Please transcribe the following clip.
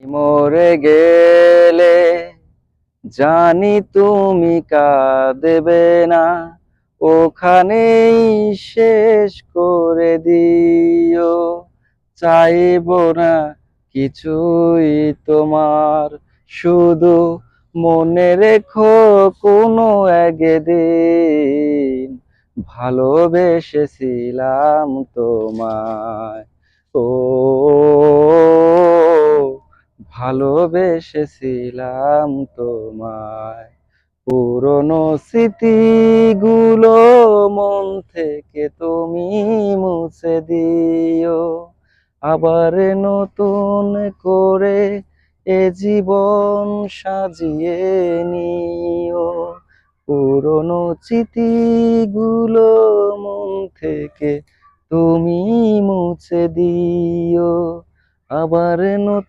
মরে গেলে জানি তুমি কাঁদবে না, ওখানেই শেষ করে দিও। চাইবো না কিছুই তোমার, শুধু মনে রেখো কোনো একদিন ভালোবেসেছিলাম তোমায়। ও ভালোবেসেছিলাম তোমায়। পুরনো স্মৃতিগুলো মন থেকে তুমি মুছে দিও, আবার নতুন করে এ জীবন সাজিয়ে নিও। পুরনো স্মৃতিগুলো মন থেকে তুমি মুছে দিও, আবার নতুন